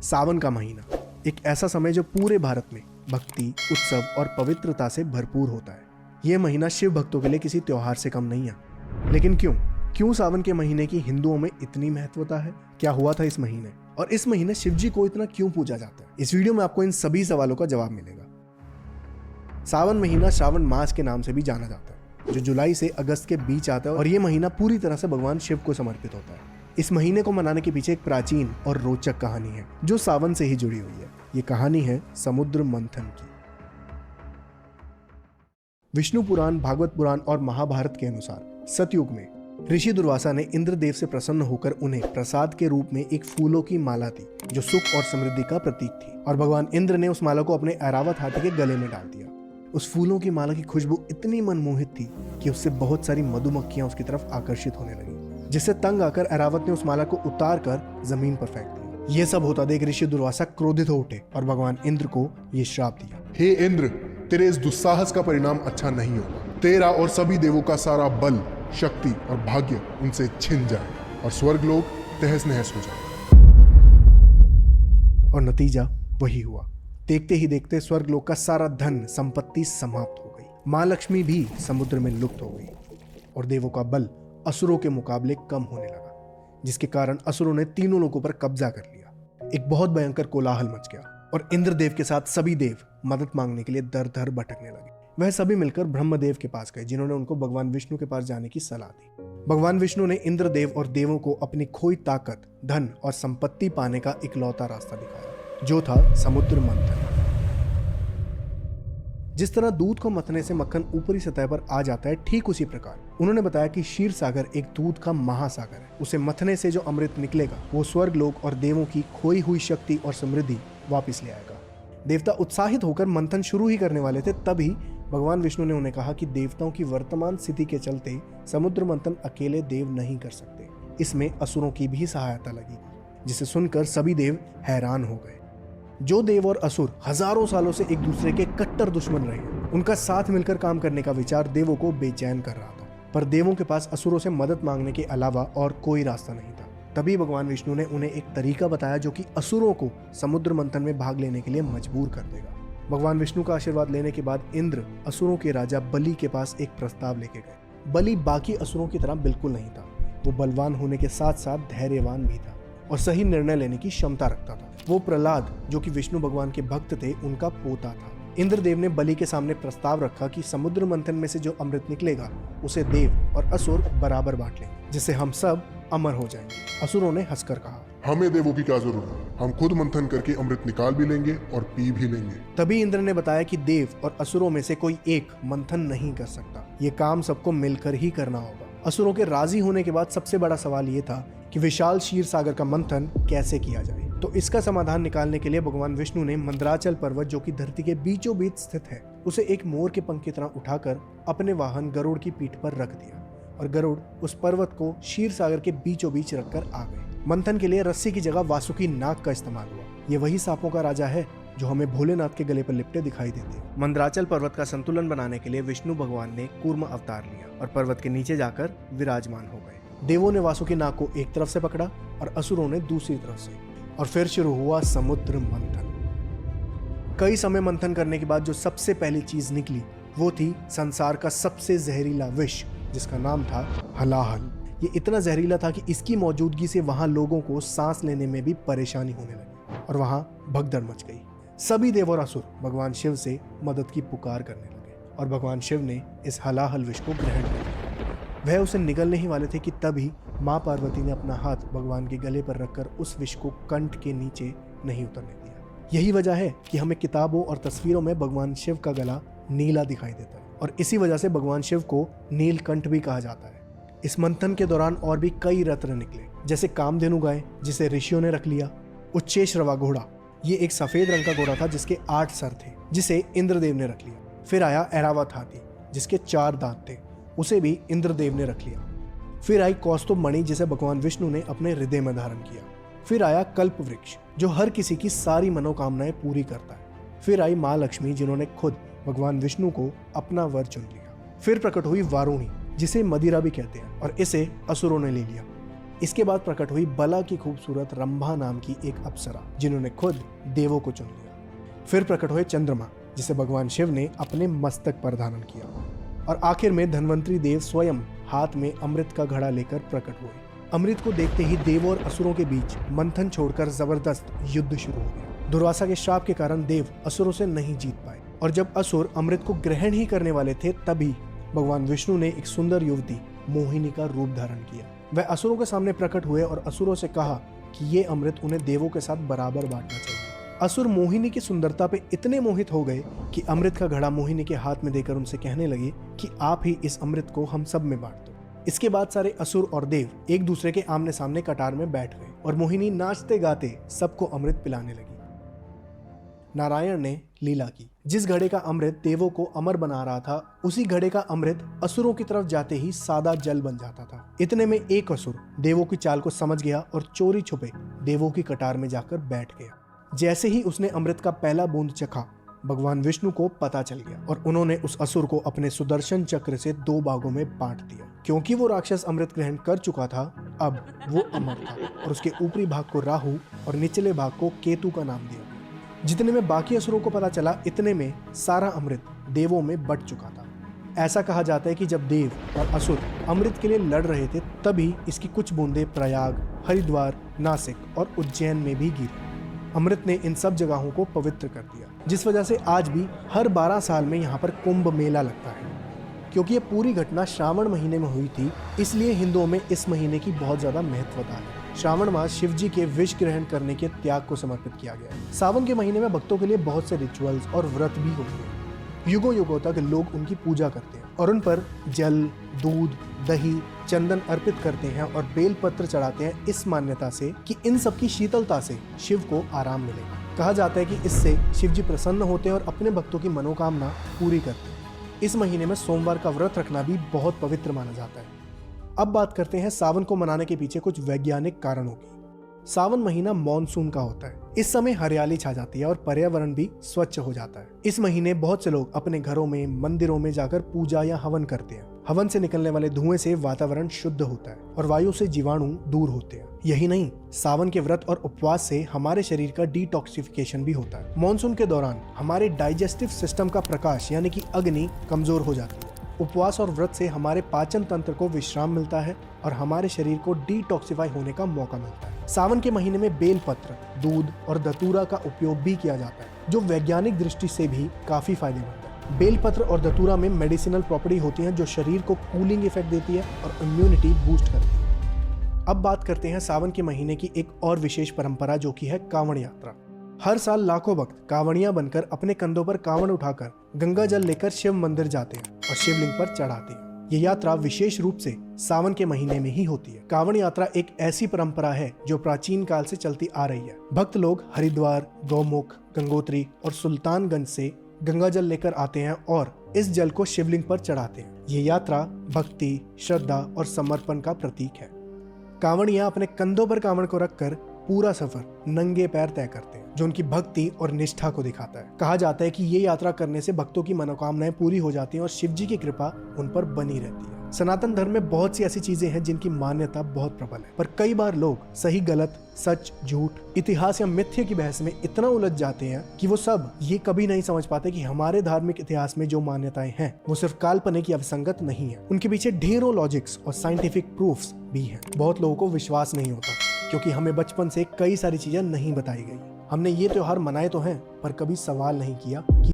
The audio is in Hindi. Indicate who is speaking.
Speaker 1: सावन का महीना एक ऐसा समय जो पूरे भारत में भक्ति, उत्सव और पवित्रता से भरपूर होता है। यह महीना शिव भक्तों के लिए किसी त्योहार से कम नहीं है। लेकिन क्यों सावन के महीने की हिंदुओं में इतनी महत्वता है? क्या हुआ था इस महीने, और इस महीने शिव जी को इतना क्यों पूजा जाता है? इस वीडियो में आपको इन सभी सवालों का जवाब मिलेगा। सावन महीना श्रावण मास के नाम से भी जाना जाता है, जो जुलाई से अगस्त के बीच आता है, और यह महीना पूरी तरह से भगवान शिव को समर्पित होता है। इस महीने को मनाने के पीछे एक प्राचीन और रोचक कहानी है जो सावन से ही जुड़ी हुई है। ये कहानी है समुद्र मंथन की। विष्णु पुराण, भागवत पुराण और महाभारत के अनुसार सतयुग में ऋषि दुर्वासा ने इंद्रदेव से प्रसन्न होकर उन्हें प्रसाद के रूप में एक फूलों की माला दी, जो सुख और समृद्धि का प्रतीक थी। और भगवान इंद्र ने उस माला को अपने ऐरावत हाथी के गले में डाल दिया। उस फूलों की माला की खुशबू इतनी मनमोहित थी कि उससे बहुत सारी मधुमक्खियां उसकी तरफ आकर्षित होने लगी, जिससे तंग आकर ऐरावत ने उस माला को उतार कर जमीन पर फेंक दिया। यह सब होता देख ऋषि दुर्वासा क्रोधित हो उठे और भगवान इंद्र को यह श्राप दिया।
Speaker 2: हे इंद्र, तेरे इस दुस्साहस का परिणाम अच्छा नहीं होगा। तेरा और सभी देवों का सारा बल, शक्ति और भाग्य उनसे छिन जाए और स्वर्गलोक तहस नहस हो जाए।
Speaker 1: और नतीजा वही हुआ। देखते ही देखते स्वर्गलोक का सारा धन संपत्ति समाप्त हो गई। मां लक्ष्मी भी समुद्र में लुप्त हो गई और देवों का बल असुरों के मुकाबले कम होने लगा, जिसके कारण असुरों ने तीनों लोगों पर कब्जा कर लिया। एक बहुत भयंकर कोलाहल मच गया और इंद्रदेव के साथ सभी देव मदद मांगने के लिए दर दर भटकने लगे। वह सभी मिलकर ब्रह्मदेव के पास गए, जिन्होंने उनको भगवान विष्णु के पास जाने की सलाह दी। भगवान विष्णु ने इंद्रदेव और देवों को अपनी खोई ताकत, धन और संपत्ति पाने का इकलौता रास्ता दिखाया, जो था समुद्र मंथन। जिस तरह दूध को मथने से मक्खन ऊपरी सतह पर आ जाता है, ठीक उसी प्रकार उन्होंने बताया कि क्षीर सागर एक दूध का महासागर है। उसे मथने से जो अमृत निकलेगा वो स्वर्ग लोक और देवों की खोई हुई शक्ति और समृद्धि वापस ले आएगा। देवता उत्साहित होकर मंथन शुरू ही करने वाले थे, तभी भगवान विष्णु ने उन्हें कहा कि देवताओं की वर्तमान स्थिति के चलते समुद्र मंथन अकेले देव नहीं कर सकते, इसमें असुरों की भी सहायता लगेगी। जिसे सुनकर सभी देव हैरान हो गए। जो देव और असुर हजारों सालों से एक दूसरे के कट्टर दुश्मन रहे, उनका साथ मिलकर काम करने का विचार देवों को बेचैन कर रहा था। पर देवों के पास असुरों से मदद मांगने के अलावा और कोई रास्ता नहीं था। तभी भगवान विष्णु ने उन्हें एक तरीका बताया जो कि असुरों को समुद्र मंथन में भाग लेने के लिए मजबूर कर देगा। भगवान विष्णु का आशीर्वाद लेने के बाद इंद्र असुरों के राजा बलि के पास एक प्रस्ताव लेके गए। बलि बाकी असुरों की तरह बिल्कुल नहीं था। वो बलवान होने के साथ साथ धैर्यवान भी था और सही निर्णय लेने की क्षमता रखता था। वो प्रहलाद, जो कि विष्णु भगवान के भक्त थे, उनका पोता था। इंद्रदेव ने बलि के सामने प्रस्ताव रखा कि समुद्र मंथन में से जो अमृत निकलेगा उसे देव और असुर बराबर बांट लेंगे, जिससे हम सब अमर हो जाएंगे। असुरों ने हंसकर कहा,
Speaker 2: हमें देवों की क्या जरूरत है, हम खुद मंथन करके अमृत निकाल भी लेंगे और पी भी लेंगे।
Speaker 1: तभी इंद्र ने बताया कि देव और असुरों में से कोई एक मंथन नहीं कर सकता, ये काम सबको मिलकर ही करना होगा। असुरों के राजी होने के बाद सबसे बड़ा सवाल ये था कि विशाल क्षीर सागर का मंथन कैसे किया जाए। तो इसका समाधान निकालने के लिए भगवान विष्णु ने मंदराचल पर्वत, जो कि धरती के बीचों बीच स्थित है, उसे एक मोर के पंख की तरह उठाकर अपने वाहन गरुड़ की पीठ पर रख दिया और गरुड़ उस पर्वत को क्षीर सागर के बीचों बीच रखकर आ गए। मंथन के लिए रस्सी की जगह वासुकी नाग का इस्तेमाल हुआ। ये वही सांपों का राजा है जो हमें भोलेनाथ के गले पर लिपटे दिखाई देते हैं। मंदराचल पर्वत का संतुलन बनाने के लिए विष्णु भगवान ने कूर्म अवतार लिया और पर्वत के नीचे जाकर विराजमान हो गए। देवों ने वासुकी नाग को एक तरफ से पकड़ा और असुरों ने दूसरी तरफ से, और फिर शुरू हुआ समुद्र मंथन। कई समय मंथन करने के बाद जो सबसे पहली चीज निकली वो थी संसार का सबसे जहरीला विष, जिसका नाम था हलाहल। ये इतना जहरीला था कि इसकी मौजूदगी से वहां लोगों को सांस लेने में भी परेशानी होने लगी और वहां भगदड़ मच गई। सभी देव और असुर भगवान शिव से मदद की पुकार करने लगे और भगवान शिव ने इस हलाहल विष को ग्रहण कर लिया। वह उसे निगलने ही वाले थे कि तभी माँ पार्वती ने अपना हाथ भगवान के गले पर रखकर उस विष को कंठ के नीचे नहीं उतरने दिया। यही वजह है कि हमें किताबों और तस्वीरों में भगवान शिव का गला नीला दिखाई देता है और इसी वजह से भगवान शिव को नीलकंठ भी कहा जाता है। इस मंथन के दौरान और भी कई रत्न निकले, जैसे कामधेनु गाय, जिसे ऋषियों ने रख लिया, उच्चेश्रवा घोड़ा, ये एक सफेद रंग का घोड़ा था जिसके 8 सर थे, जिसे इंद्रदेव ने रख लिया। फिर आया ऐरावत हाथी, जिसके 4 दांत थे, उसे भी इंद्रदेव ने रख लिया। फिर आई कौस्तुभ मणि, जिसे भगवान विष्णु ने अपने हृदय में धारण किया। फिर आया कल्प वृक्ष, जो हर किसी की सारी मनोकामनाएं पूरी करता है। फिर आई माँ लक्ष्मी, जिन्होंने खुद भगवान विष्णु को अपना वर चुन लिया। फिर प्रकट हुई वारुणी, जिसे मदिरा भी कहते हैं, और इसे असुरों ने ले लिया। इसके बाद प्रकट हुई बला की खूबसूरत रंभा नाम की एक अप्सरा, जिन्होंने खुद देवों को चुन लिया। फिर प्रकट हुए चंद्रमा, जिसे भगवान शिव ने अपने मस्तक पर धारण किया। और आखिर में धन्वंतरी देव स्वयं हाथ में अमृत का घड़ा लेकर प्रकट हुए। अमृत को देखते ही देवों और असुरों के बीच मंथन छोड़कर जबरदस्त युद्ध शुरू हो गया। दुर्वासा के श्राप के कारण देव असुरों से नहीं जीत पाए, और जब असुर अमृत को ग्रहण ही करने वाले थे, तभी भगवान विष्णु ने एक सुंदर युवती मोहिनी का रूप धारण किया। वह असुरों के सामने प्रकट हुए और असुरों से कहा कि ये अमृत उन्हें देवों के साथ बराबर बांटना चाहिए। असुर मोहिनी की सुंदरता पे इतने मोहित हो गए कि अमृत का घड़ा मोहिनी के हाथ में देकर उनसे कहने लगे कि आप ही इस अमृत को हम सब में बांट दो। इसके बाद सारे असुर और देव एक दूसरे के आमने सामने कतार में बैठ गए और मोहिनी नाचते गाते सबको अमृत पिलाने लगी। नारायण ने लीला की। जिस घड़े का अमृत देवों को अमर बना रहा था, उसी घड़े का अमृत असुरों की तरफ जाते ही सादा जल बन जाता था। इतने में एक असुर देवों की चाल को समझ गया और चोरी छुपे देवों की कतार में जाकर बैठ गया। जैसे ही उसने अमृत का पहला बूंद चखा, भगवान विष्णु को पता चल गया और उन्होंने उस असुर को अपने सुदर्शन चक्र से 2 भागों में बांट दिया। क्योंकि वो राक्षस अमृत ग्रहण कर चुका था, अब वो अमर था और उसके ऊपरी भाग को राहु और निचले भाग को केतु का नाम दिया। जितने में बाकी असुरों को पता चला, इतने में सारा अमृत देवों में बट चुका था। ऐसा कहा जाता है कि जब देव और असुर अमृत के लिए लड़ रहे थे, तभी इसकी कुछ बूंदें प्रयाग, हरिद्वार, नासिक और उज्जैन में भी गिरी। अमृत ने इन सब जगहों को पवित्र कर दिया, जिस वजह से आज भी हर 12 साल में यहाँ पर कुंभ मेला लगता है। क्योंकि ये पूरी घटना श्रावण महीने में हुई थी, इसलिए हिंदुओं में इस महीने की बहुत ज्यादा महत्वता है। श्रावण मास शिव जी के विष ग्रहण करने के त्याग को समर्पित किया गया है। सावन के महीने में भक्तों के लिए बहुत से रिचुअल्स और व्रत भी होते हैं। युगों युगों तक लोग उनकी पूजा करते हैं और उन पर जल, दूध, दही, चंदन अर्पित करते हैं और बेलपत्र चढ़ाते हैं, इस मान्यता से कि इन सब की शीतलता से शिव को आराम मिलेगा। कहा जाता है कि इससे शिव जी प्रसन्न होते हैं और अपने भक्तों की मनोकामना पूरी करते हैं। इस महीने में सोमवार का व्रत रखना भी बहुत पवित्र माना जाता है। अब बात करते हैं सावन को मनाने के पीछे कुछ वैज्ञानिक कारणों की। सावन महीना मॉनसून का होता है। इस समय हरियाली छा जाती है और पर्यावरण भी स्वच्छ हो जाता है। इस महीने बहुत से लोग अपने घरों में, मंदिरों में जाकर पूजा या हवन करते हैं। हवन से निकलने वाले धुएं से वातावरण शुद्ध होता है और वायु से जीवाणु दूर होते हैं। यही नहीं, सावन के व्रत और उपवास से हमारे शरीर का डिटॉक्सिफिकेशन भी होता है। मॉनसून के दौरान हमारे डाइजेस्टिव सिस्टम का प्रकाश यानी कि अग्नि कमजोर हो जाती है। उपवास और व्रत से हमारे पाचन तंत्र को विश्राम मिलता है और हमारे शरीर को डिटॉक्सिफाई होने का मौका मिलता है। सावन के महीने में बेलपत्र, दूध और धतूरा का उपयोग भी किया जाता है, जो वैज्ञानिक दृष्टि से भी काफी फायदेमंद है। बेलपत्र और धतूरा में मेडिसिनल प्रॉपर्टी होती है, जो शरीर को कूलिंग इफेक्ट देती है और इम्यूनिटी बूस्ट करती है। अब बात करते हैं सावन के महीने की एक और विशेष परंपरा, जो कि है कांवड़ यात्रा। हर साल लाखों भक्त कांवड़ियां बनकर अपने कंधों पर कांवड़ उठाकर गंगा जल लेकर शिव मंदिर जाते हैं और शिवलिंग पर चढ़ाते हैं। ये यात्रा विशेष रूप से सावन के महीने में ही होती है। कांवड़ यात्रा एक ऐसी परंपरा है जो प्राचीन काल से चलती आ रही है। भक्त लोग हरिद्वार, गौमुख, गंगोत्री और सुल्तानगंज से गंगा जल लेकर आते हैं और इस जल को शिवलिंग पर चढ़ाते हैं। ये यात्रा भक्ति, श्रद्धा और समर्पण का प्रतीक है। कांवड़ियां अपने कंधों पर कांवड़ को रखकर पूरा सफर नंगे पैर तय करते हैं, जो उनकी भक्ति और निष्ठा को दिखाता है। कहा जाता है कि ये यात्रा करने से भक्तों की मनोकामनाएं पूरी हो जाती हैं और शिव जी की कृपा उन पर बनी रहती है। सनातन धर्म में बहुत सी ऐसी चीजें हैं जिनकी मान्यता बहुत प्रबल है, पर कई बार लोग सही गलत, सच झूठ, इतिहास या मिथ्या की बहस में इतना उलझ जाते हैं कि वो सब ये कभी नहीं समझ पाते कि हमारे धार्मिक इतिहास में जो मान्यताएं हैं वो सिर्फ काल्पनिक या विसंगत नहीं है। उनके पीछे ढेरों लॉजिक्स और साइंटिफिक प्रूफ्स भी हैं। बहुत लोगों को विश्वास नहीं होता, क्योंकि हमें बचपन से कई सारी चीजें नहीं बताई गई। हमने ये त्योहार मनाए तो हैं, पर कभी सवाल नहीं किया कि